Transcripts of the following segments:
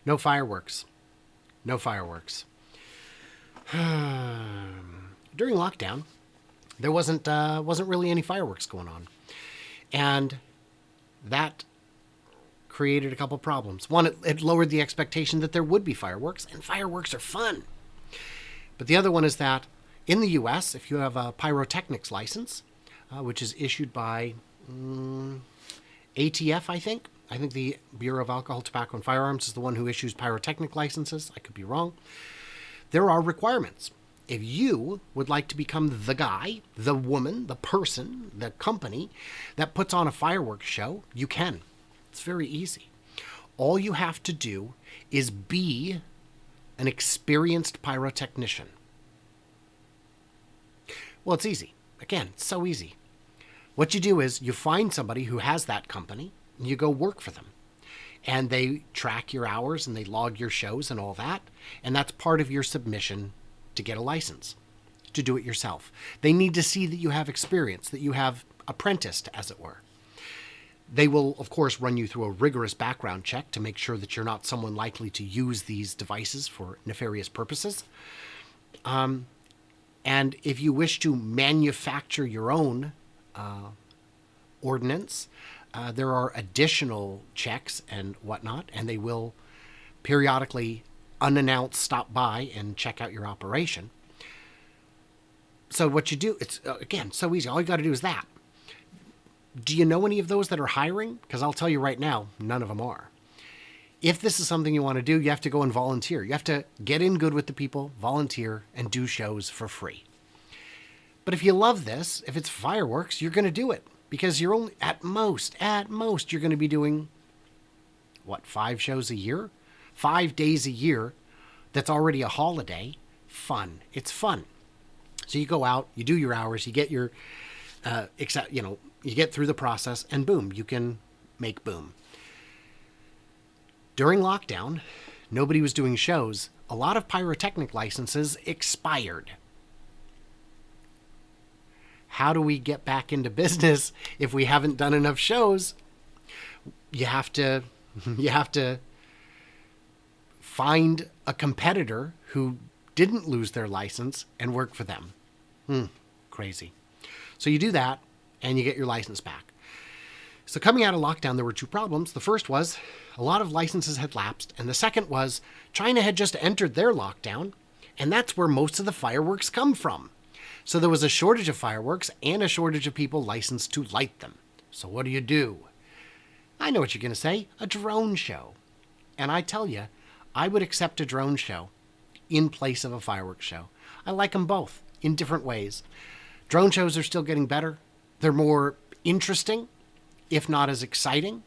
No fireworks. No fireworks. During lockdown, there wasn't really any fireworks going on. And that created a couple problems. One, it lowered the expectation that there would be fireworks, and fireworks are fun. But the other one is that in the U.S., if you have a pyrotechnics license, which is issued by ATF, I think the Bureau of Alcohol, Tobacco, and Firearms is the one who issues pyrotechnic licenses. I could be wrong. There are requirements. If you would like to become the guy, the woman, the person, the company that puts on a fireworks show, you can. It's very easy. All you have to do is be an experienced pyrotechnician. Well, it's easy. Again, it's so easy. What you do is you find somebody who has that company, and you go work for them. And they track your hours and they log your shows and all that. And that's part of your submission to get a license, to do it yourself. They need to see that you have experience, that you have apprenticed, as it were. They will, of course, run you through a rigorous background check to make sure that you're not someone likely to use these devices for nefarious purposes. And if you wish to manufacture your own ordinance, there are additional checks and whatnot, and they will periodically, unannounced, stop by and check out your operation. So what you do, it's, again, so easy. All you got to do is that. Do you know any of those that are hiring? Because I'll tell you right now, none of them are. If this is something you want to do, you have to go and volunteer. You have to get in good with the people, volunteer, and do shows for free. But if you love this, if it's fireworks, you're going to do it. Because you're only, at most, you're going to be doing, 5 shows a year? 5 days a year. That's already a holiday. Fun. It's fun. So you go out, you do your hours, you get your, you get through the process, and boom, you can make boom. During lockdown, nobody was doing shows. A lot of pyrotechnic licenses expired. How do we get back into business if we haven't done enough shows? You have to find a competitor who didn't lose their license and work for them. Crazy. So you do that and you get your license back. So coming out of lockdown, there were 2 problems. The first was a lot of licenses had lapsed. And the second was China had just entered their lockdown. And that's where most of the fireworks come from. So there was a shortage of fireworks and a shortage of people licensed to light them. So what do? I know what you're going to say, a drone show. And I tell you, I would accept a drone show in place of a fireworks show. I like them both in different ways. Drone shows are still getting better. They're more interesting, if not as exciting.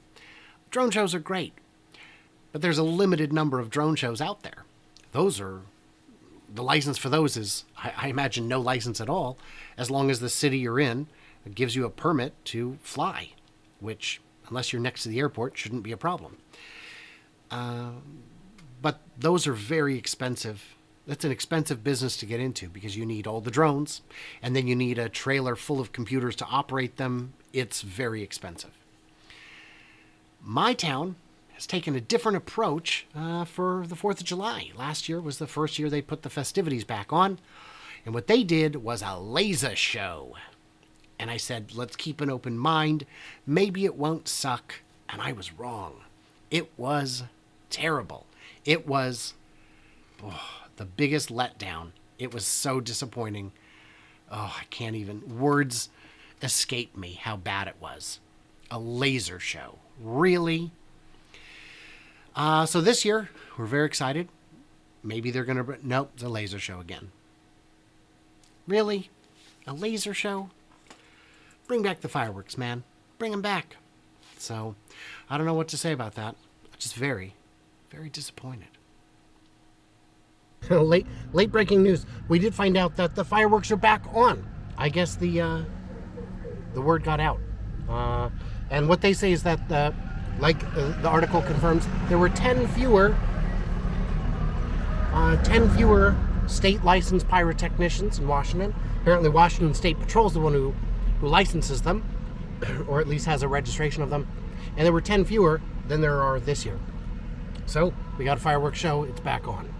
Drone shows are great, but there's a limited number of drone shows out there. The license for those is, I imagine, no license at all, as long as the city you're in gives you a permit to fly, which, unless you're next to the airport, shouldn't be a problem. But those are very expensive. That's an expensive business to get into because you need all the drones, and then you need a trailer full of computers to operate them. It's very expensive. My town has taken a different approach for the 4th of July. Last year was the first year they put the festivities back on. And what they did was a laser show. And I said, let's keep an open mind. Maybe it won't suck. And I was wrong. It was terrible. It was the biggest letdown. It was so disappointing. I can't even, words escape me how bad it was. A laser show. Really? So this year, we're very excited. Maybe they're going to... Nope, it's a laser show again. Really? A laser show? Bring back the fireworks, man. Bring them back. So, I don't know what to say about that. Just very, very disappointed. Late breaking news. We did find out that the fireworks are back on. I guess the word got out. And what they say is that... the article confirms, there were 10 fewer state licensed pyrotechnicians in Washington. Apparently Washington State Patrol is the one who licenses them, or at least has a registration of them. And there were 10 fewer than there are this year. So we got a fireworks show. It's back on.